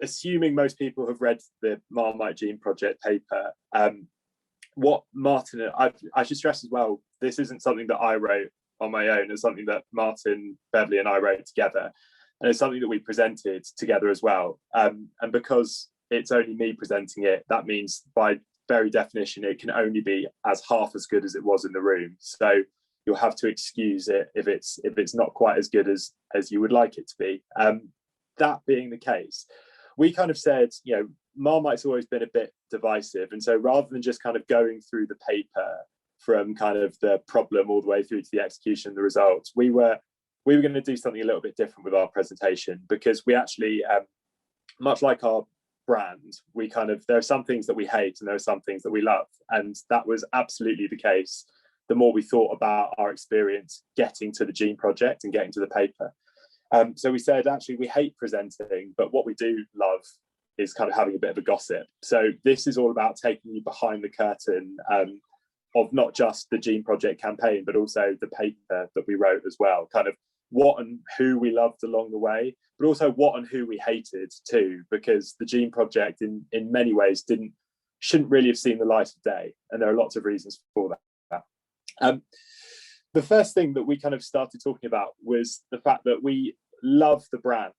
assuming most people have read the Marmite Gene Project paper, what Martin, I should stress as well, this isn't something that I wrote on my own. It's something that Martin, Beverly and I wrote together. And it's something that we presented together as well. And because it's only me presenting it, that means by very definition, it can only be as half as good as it was in the room. So you'll have to excuse it if it's not quite as good as you would like it to be. That being the case, we kind of said, Marmite's always been a bit divisive. And so rather than just kind of going through the paper from kind of the problem all the way through to the execution, the results, we were going to do something a little bit different with our presentation, because we actually, much like our brand, there are some things that we hate and there are some things that we love. And that was absolutely the case the more we thought about our experience getting to the Gene Project and getting to the paper. So we said, actually, we hate presenting, but what we do love is kind of having a bit of a gossip. So this is all about taking you behind the curtain of not just the Gene Project campaign, but also the paper that we wrote as well, kind of what and who we loved along the way, but also what and who we hated too, because the Gene Project in many ways shouldn't really have seen the light of day. And there are lots of reasons for that. The first thing that we kind of started talking about was the fact that we love the brand,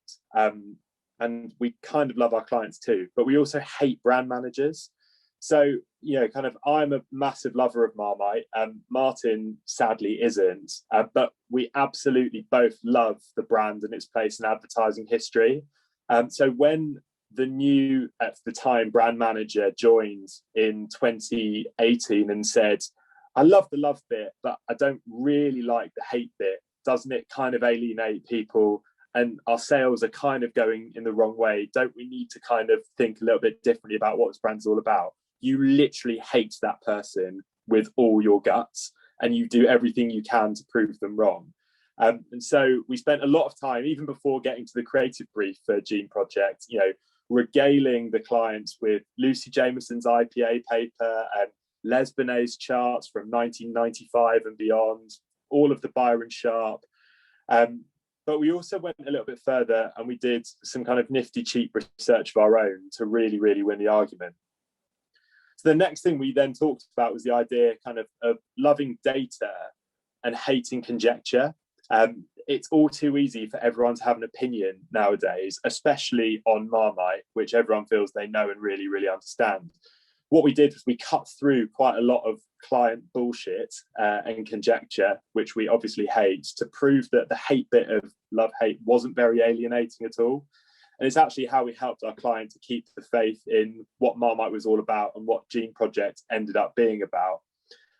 and we kind of love our clients too, but we also hate brand managers. So, I'm a massive lover of Marmite, and Martin sadly isn't, but we absolutely both love the brand and its place in advertising history. So when the new, at the time, brand manager joined in 2018 and said, I love the love bit, but I don't really like the hate bit. Doesn't it kind of alienate people? And our sales are kind of going in the wrong way. Don't we need to kind of think a little bit differently about what this brand's all about? You literally hate that person with all your guts, and you do everything you can to prove them wrong. And so we spent a lot of time, even before getting to the creative brief for Gene Project, regaling the clients with Lucy Jameson's IPA paper and Les Benet's charts from 1995 and beyond, all of the Byron Sharp. But we also went a little bit further, and we did some kind of nifty, cheap research of our own to really, really win the argument. So the next thing we then talked about was the idea kind of loving data and hating conjecture. It's all too easy for everyone to have an opinion nowadays, especially on Marmite, which everyone feels they know and really, really understand. What we did was we cut through quite a lot of client bullshit and conjecture, which we obviously hate, to prove that the hate bit of love-hate wasn't very alienating at all. And it's actually how we helped our client to keep the faith in what Marmite was all about and what Gene Project ended up being about.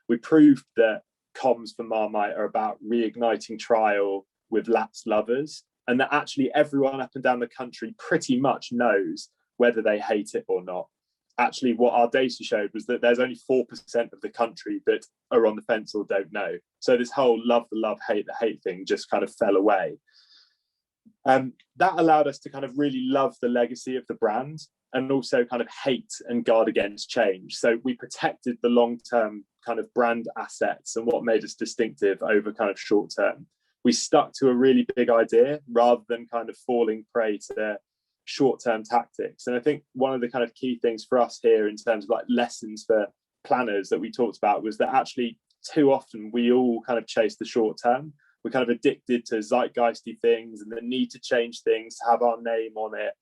We proved that comms for Marmite are about reigniting trial with lapsed lovers, and that actually everyone up and down the country pretty much knows whether they hate it or not. Actually, what our data showed was that there's only 4% of the country that are on the fence or don't know. So this whole love the love, hate the hate thing just kind of fell away. That allowed us to kind of really love the legacy of the brand and also kind of hate and guard against change. So we protected the long-term kind of brand assets and what made us distinctive over kind of short-term. We stuck to a really big idea rather than kind of falling prey to their short-term tactics. And I think one of the kind of key things for us here in terms of like lessons for planners that we talked about was that actually too often we all kind of chase the short term. We're kind of addicted to zeitgeisty things and the need to change things, to have our name on it.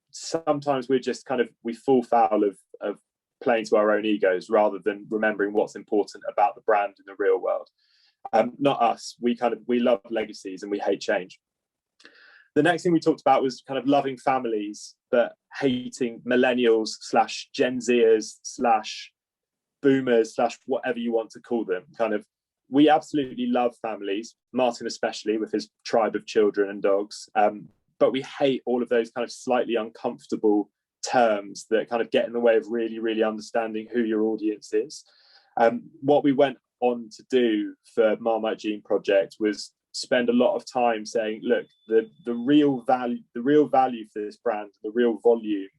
Sometimes we're just kind of, we fall foul of playing to our own egos rather than remembering what's important about the brand in the real world. Not us. We love legacies and we hate change. The next thing we talked about was kind of loving families, but hating millennials / Gen Zers / boomers / whatever you want to call them. Kind of, we absolutely love families, Martin especially with his tribe of children and dogs. But we hate all of those kind of slightly uncomfortable terms that kind of get in the way of really, really understanding who your audience is. What we went on to do for Marmite Gene Project was spend a lot of time saying, look, the real value for this brand, the real volume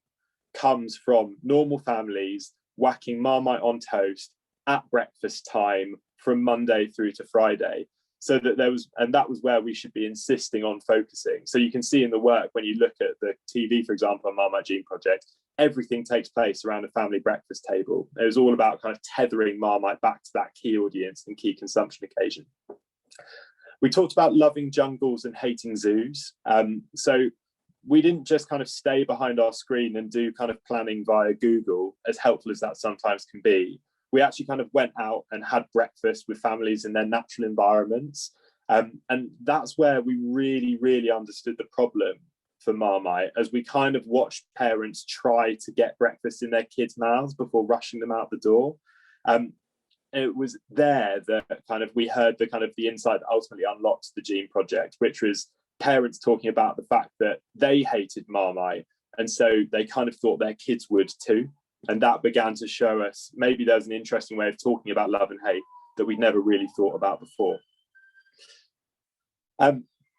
comes from normal families whacking Marmite on toast at breakfast time from Monday through to Friday. So that that was where we should be insisting on focusing. So you can see in the work, when you look at the TV, for example, on Marmite Gene Project, everything takes place around a family breakfast table. It was all about kind of tethering Marmite back to that key audience and key consumption occasion. We talked about loving jungles and hating zoos. So we didn't just kind of stay behind our screen and do kind of planning via Google, as helpful as that sometimes can be. We actually kind of went out and had breakfast with families in their natural environments. And that's where we really, really understood the problem for Marmite, as we kind of watched parents try to get breakfast in their kids' mouths before rushing them out the door. It was there that kind of we heard the insight that ultimately unlocked the Gene Project, which was parents talking about the fact that they hated Marmite, and so they kind of thought their kids would too. And that began to show us maybe there's an interesting way of talking about love and hate that we'd never really thought about before.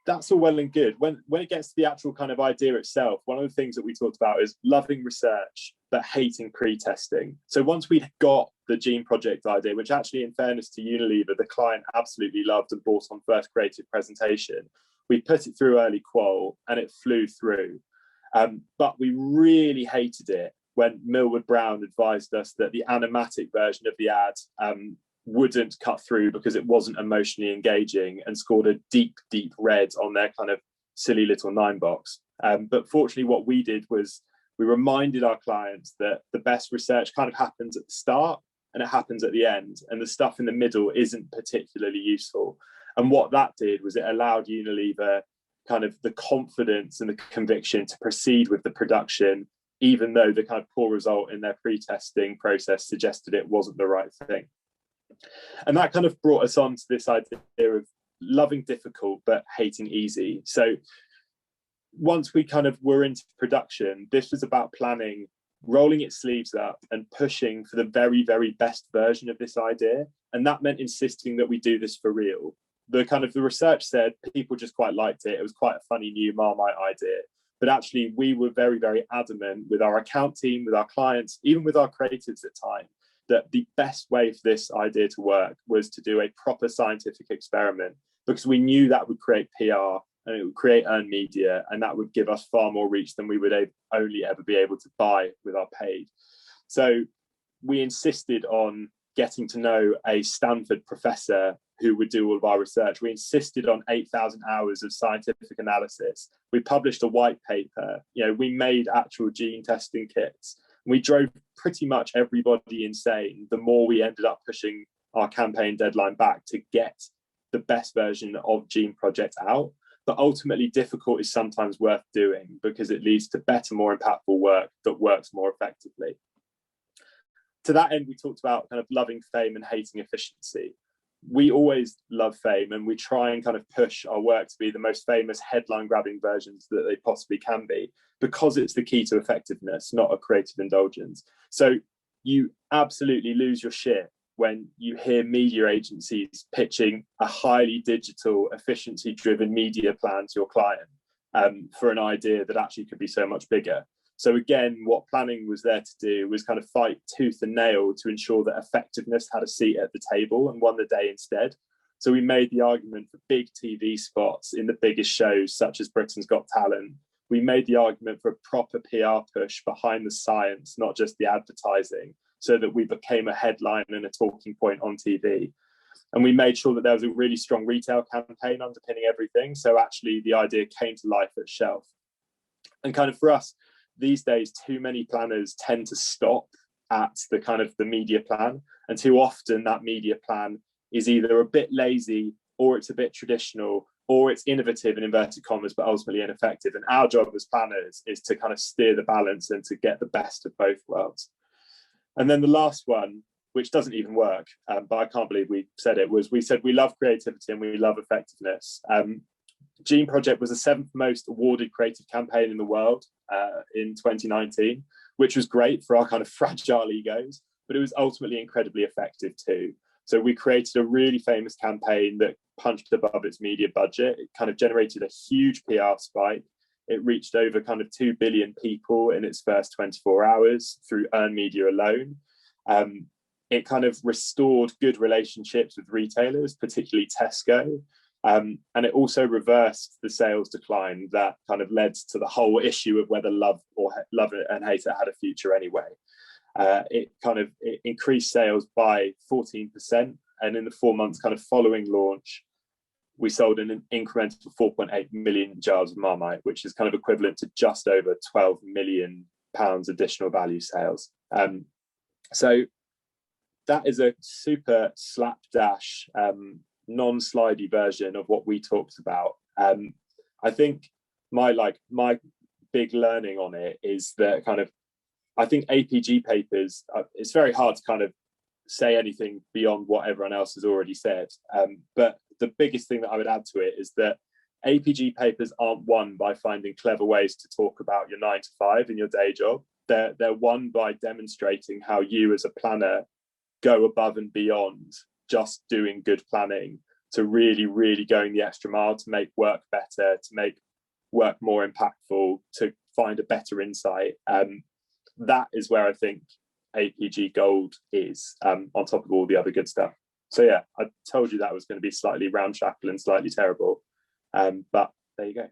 That's all well and good. When it gets to the actual kind of idea itself, one of the things that we talked about is loving research but hating pre-testing. So once we'd got the Gene Project idea, which actually, in fairness to Unilever, the client absolutely loved and bought on first creative presentation, we put it through early qual and it flew through. But we really hated it when Millward Brown advised us that the animatic version of the ad wouldn't cut through because it wasn't emotionally engaging, and scored a deep, deep red on their kind of silly little 9 box. But fortunately, what we did was we reminded our clients that the best research kind of happens at the start and it happens at the end, and the stuff in the middle isn't particularly useful. And what that did was it allowed Unilever kind of the confidence and the conviction to proceed with the production, even though the kind of poor result in their pre-testing process suggested it wasn't the right thing. And that kind of brought us on to this idea of loving difficult but hating easy. So once we kind of were into production, this was about planning, rolling its sleeves up and pushing for the very, very best version of this idea. And that meant insisting that we do this for real. The research said people just quite liked it. It was quite a funny new Marmite idea. But actually, we were very, very adamant with our account team, with our clients, even with our creatives at time, that the best way for this idea to work was to do a proper scientific experiment, because we knew that would create PR and it would create earned media, and that would give us far more reach than we would only ever be able to buy with our paid. So we insisted on getting to know a Stanford professor who would do all of our research. We insisted on 8,000 hours of scientific analysis. We published a white paper. We made actual gene testing kits. We drove pretty much everybody insane the more we ended up pushing our campaign deadline back to get the best version of Gene Project out. But ultimately, difficult is sometimes worth doing because it leads to better, more impactful work that works more effectively. To that end, we talked about kind of loving fame and hating efficiency. We always love fame, and we try and kind of push our work to be the most famous headline-grabbing versions that they possibly can be, because it's the key to effectiveness, not a creative indulgence. So you absolutely lose your shit when you hear media agencies pitching a highly digital, efficiency-driven media plan to your client for an idea that actually could be so much bigger. So again, what planning was there to do was kind of fight tooth and nail to ensure that effectiveness had a seat at the table and won the day instead. So we made the argument for big TV spots in the biggest shows, such as Britain's Got Talent. We made the argument for a proper PR push behind the science, not just the advertising, so that we became a headline and a talking point on TV. And we made sure that there was a really strong retail campaign underpinning everything. So actually the idea came to life at shelf. And kind of for us, these days, too many planners tend to stop at the kind of the media plan. And too often that media plan is either a bit lazy, or it's a bit traditional, or it's innovative in inverted commas, but ultimately ineffective. And our job as planners is to kind of steer the balance and to get the best of both worlds. And then the last one, which doesn't even work, but I can't believe we said it, was we said we love creativity and we love effectiveness. Gene Project was the 7th most awarded creative campaign in the world in 2019, which was great for our kind of fragile egos, but it was ultimately incredibly effective too. So we created a really famous campaign that punched above its media budget. It kind of generated a huge PR spike. It reached over kind of 2 billion people in its first 24 hours through earned media alone. it kind of restored good relationships with retailers, particularly Tesco. And it also reversed the sales decline that kind of led to the whole issue of whether love it and hate it had a future anyway. It increased sales by 14%. And in the 4 months kind of following launch, we sold an incremental 4.8 million jars of Marmite, which is kind of equivalent to just over £12 million additional value sales. So that is a super slapdash, non-slidey version of what we talked about. I think my big learning on it is that kind of, I think APG papers, it's very hard to kind of say anything beyond what everyone else has already said. But the biggest thing that I would add to it is that APG papers aren't won by finding clever ways to talk about your 9 to 5 in your day job. They're won by demonstrating how you as a planner go above and beyond just doing good planning, to really, really going the extra mile to make work better, to make work more impactful, to find a better insight. That is where I think APG Gold is, on top of all the other good stuff. So yeah, I told you that was going to be slightly ramshackle and slightly terrible, but there you go.